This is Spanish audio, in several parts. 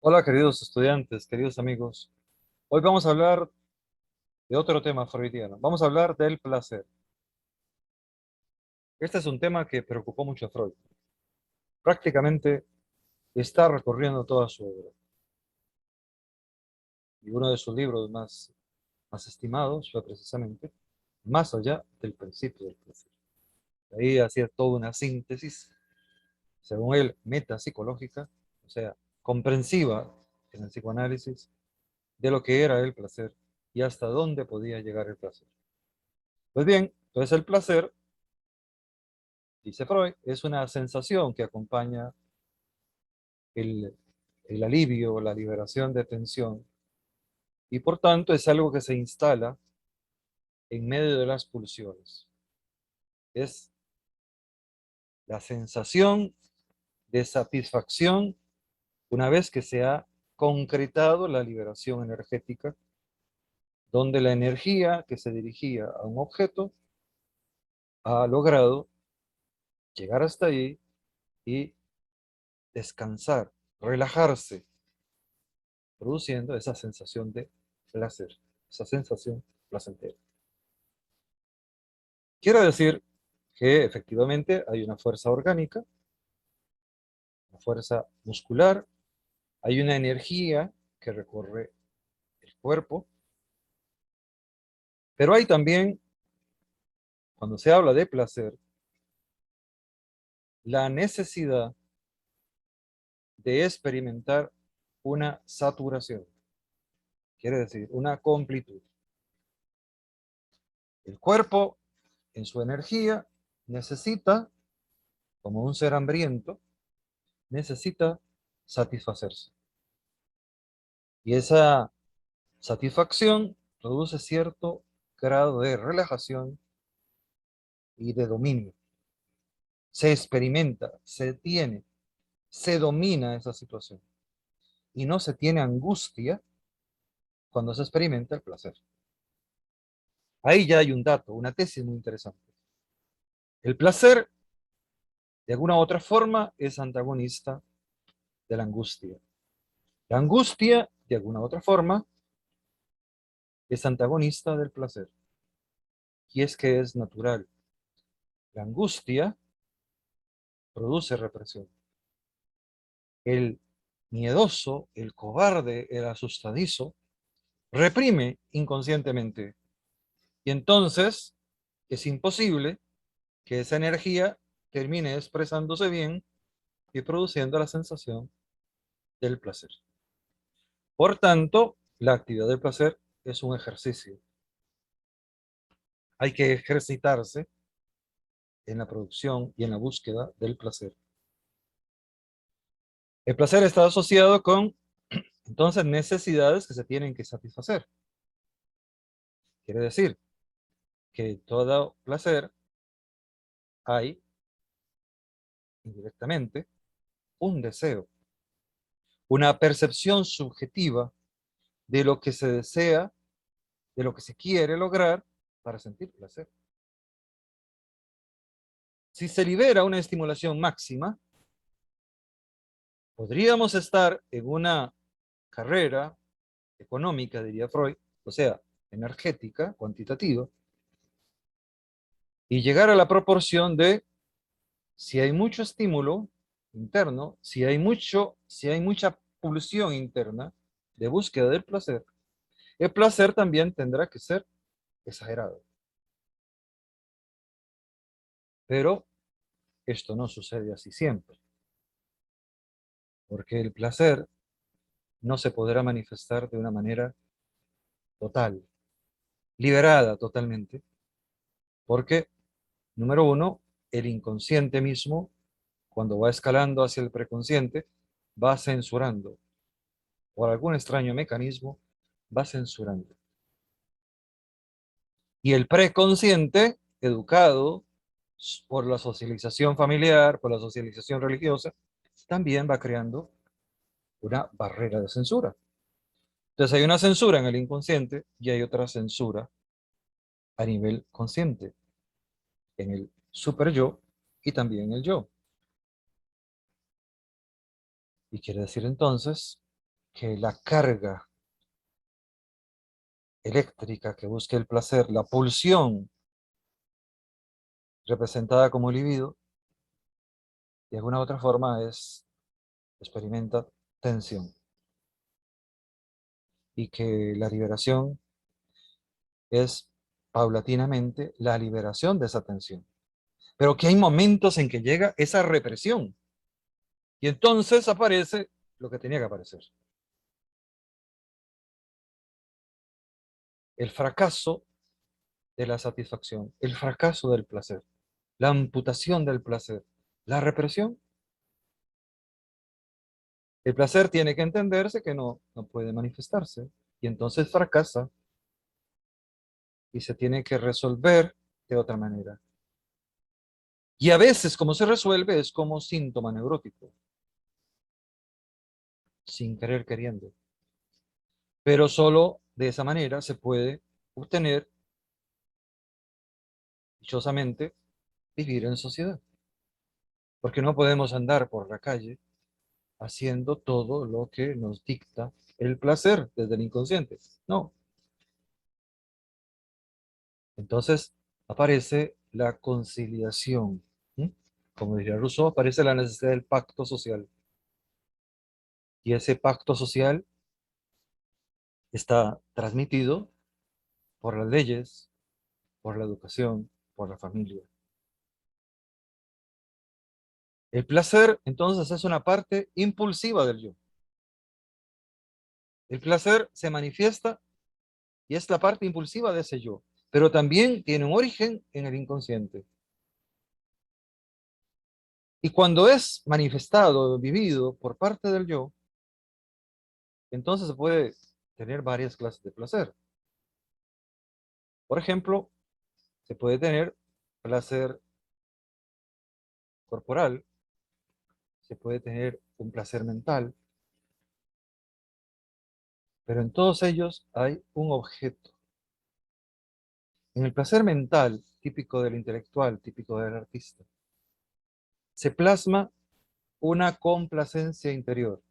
Hola, queridos estudiantes, queridos amigos. Hoy vamos a hablar de otro tema freudiano. Vamos a hablar del placer. Este es un tema que preocupó mucho a Freud. Prácticamente está recorriendo toda su obra. Y uno de sus libros más estimados fue precisamente Más allá del principio del placer. Ahí hacía toda una síntesis, según él, metapsicológica, o sea, comprensiva en el psicoanálisis, de lo que era el placer y hasta dónde podía llegar el placer. Pues bien, entonces el placer, dice Freud, es una sensación que acompaña el, el alivio, la liberación de tensión, y por tanto es algo que se instala en medio de las pulsiones. Es la sensación de satisfacción una vez que se ha concretado la liberación energética, donde la energía que se dirigía a un objeto ha logrado llegar hasta ahí y descansar, relajarse, produciendo esa sensación de placer, esa sensación placentera. Quiere decir que efectivamente hay una fuerza orgánica, una fuerza muscular, hay una energía que recorre el cuerpo, pero hay también, cuando se habla de placer, la necesidad de experimentar una saturación, quiere decir una completud. El cuerpo, en su energía, necesita, como un ser hambriento, necesita satisfacerse. Y esa satisfacción produce cierto grado de relajación y de dominio. Se experimenta, se tiene, se domina esa situación. Y no se tiene angustia cuando se experimenta el placer. Ahí ya hay un dato, una tesis muy interesante. El placer, de alguna u otra forma, es antagonista de la angustia. La angustia, de alguna u otra forma, es antagonista del placer. Y es que es natural. La angustia produce represión. El miedoso, el cobarde, el asustadizo, reprime inconscientemente. Y entonces es imposible que esa energía termine expresándose bien y produciendo la sensación del placer. Por tanto, la actividad del placer es un ejercicio. Hay que ejercitarse en la producción y en la búsqueda del placer. El placer está asociado con, entonces, necesidades que se tienen que satisfacer. Quiere decir que todo placer hay indirectamente un deseo, una percepción subjetiva de lo que se desea, de lo que se quiere lograr para sentir placer. Si se libera una estimulación máxima, podríamos estar en una carrera económica, diría Freud, o sea, energética, cuantitativa, y llegar a la proporción de si hay mucho estímulo interno, si hay mucha pulsión interna de búsqueda del placer, el placer también tendrá que ser exagerado. Pero esto no sucede así siempre, porque el placer no se podrá manifestar de una manera total, liberada totalmente, porque, número uno, el inconsciente mismo, cuando va escalando hacia el preconsciente, va censurando, por algún extraño mecanismo, va censurando. Y el preconsciente, educado por la socialización familiar, por la socialización religiosa, también va creando una barrera de censura. Entonces hay una censura en el inconsciente y hay otra censura a nivel consciente, en el super yo y también en el yo. Y quiere decir entonces que la carga eléctrica que busca el placer, la pulsión representada como libido, de alguna u otra forma experimenta tensión. Y que la liberación es paulatinamente la liberación de esa tensión. Pero que hay momentos en que llega esa represión. Y entonces aparece lo que tenía que aparecer. El fracaso de la satisfacción, el fracaso del placer, la amputación del placer, la represión. El placer tiene que entenderse que no puede manifestarse y entonces fracasa y se tiene que resolver de otra manera. Y a veces como se resuelve es como síntoma neurótico, sin querer queriendo. Pero solo de esa manera se puede obtener, dichosamente, vivir en sociedad. Porque no podemos andar por la calle haciendo todo lo que nos dicta el placer desde el inconsciente. No. Entonces aparece la conciliación. ¿Sí? Como diría Rousseau, aparece la necesidad del pacto social. Y ese pacto social está transmitido por las leyes, por la educación, por la familia. El placer, entonces, es una parte impulsiva del yo. El placer se manifiesta y es la parte impulsiva de ese yo, pero también tiene un origen en el inconsciente. Y cuando es manifestado, vivido por parte del yo, entonces se puede tener varias clases de placer. Por ejemplo, se puede tener placer corporal, se puede tener un placer mental, pero en todos ellos hay un objeto. En el placer mental, típico del intelectual, típico del artista, se plasma una complacencia interior.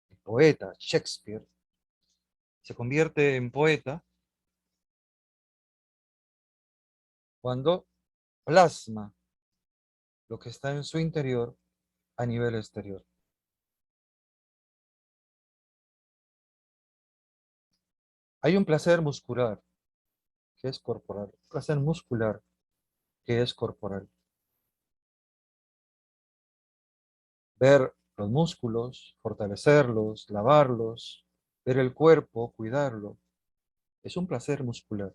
El poeta Shakespeare se convierte en poeta cuando plasma lo que está en su interior a nivel exterior. Hay un placer muscular que es corporal, un placer muscular que es corporal. Ver los músculos, fortalecerlos, lavarlos, ver el cuerpo, cuidarlo, es un placer muscular.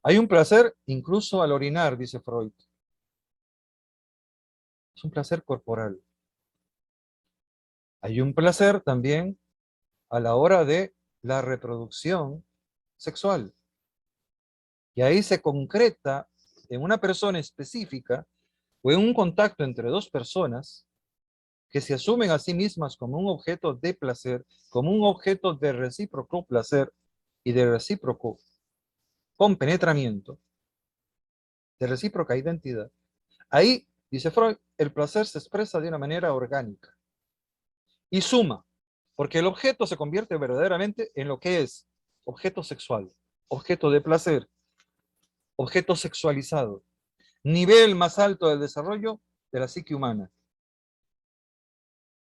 Hay un placer incluso al orinar, dice Freud. Es un placer corporal. Hay un placer también a la hora de la reproducción sexual. Y ahí se concreta en una persona específica o en un contacto entre dos personas que se asumen a sí mismas como un objeto de placer, como un objeto de recíproco placer y de recíproco compenetramiento, de recíproca identidad. Ahí, dice Freud, el placer se expresa de una manera orgánica y suma, porque el objeto se convierte verdaderamente en lo que es objeto sexual, objeto de placer, objeto sexualizado, nivel más alto del desarrollo de la psique humana.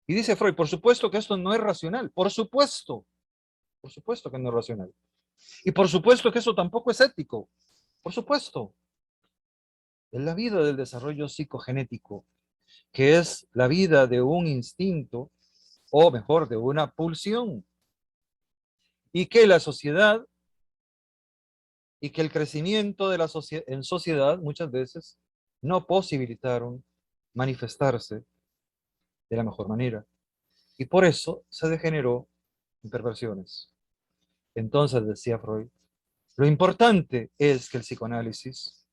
Y dice Freud, por supuesto que esto no es racional, por supuesto que no es racional. Y por supuesto que eso tampoco es ético, por supuesto. Es la vida del desarrollo psicogenético, que es la vida de un instinto, o mejor, de una pulsión, y que la sociedad y que el crecimiento de la en sociedad muchas veces no posibilitaron manifestarse de la mejor manera. Y por eso se degeneró en perversiones. Entonces, decía Freud, lo importante es que el psicoanálisis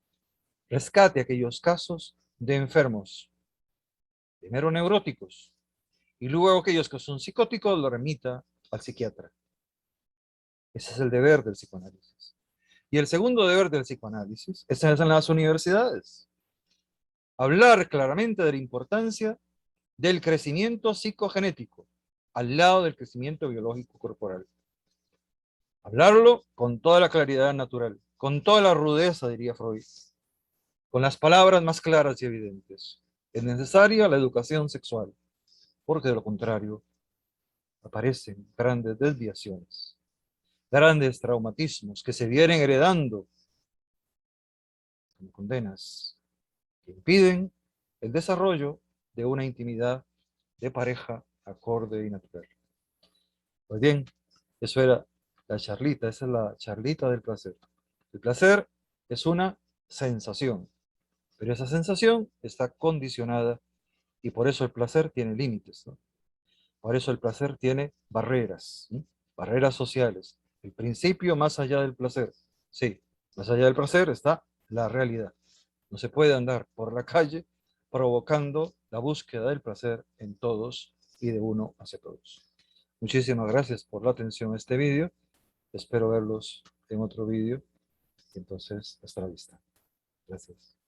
rescate aquellos casos de enfermos, primero neuróticos, y luego aquellos que son psicóticos lo remita al psiquiatra. Ese es el deber del psicoanálisis. Y el segundo deber del psicoanálisis es en las universidades. Hablar claramente de la importancia del crecimiento psicogenético al lado del crecimiento biológico corporal. Hablarlo con toda la claridad natural, con toda la rudeza, diría Freud, con las palabras más claras y evidentes. Es necesaria la educación sexual, porque de lo contrario aparecen grandes desviaciones, grandes traumatismos que se vienen heredando como condenas que impiden el desarrollo de una intimidad de pareja acorde y natural. Pues bien, eso era la charlita, esa es la charlita del placer. El placer es una sensación, pero esa sensación está condicionada y por eso el placer tiene límites, ¿no? Por eso el placer tiene barreras, ¿sí? Barreras sociales. El principio más allá del placer. Sí, más allá del placer está la realidad. No se puede andar por la calle provocando la búsqueda del placer en todos y de uno hacia todos. Muchísimas gracias por la atención a este vídeo. Espero verlos en otro vídeo. Entonces, hasta la vista. Gracias.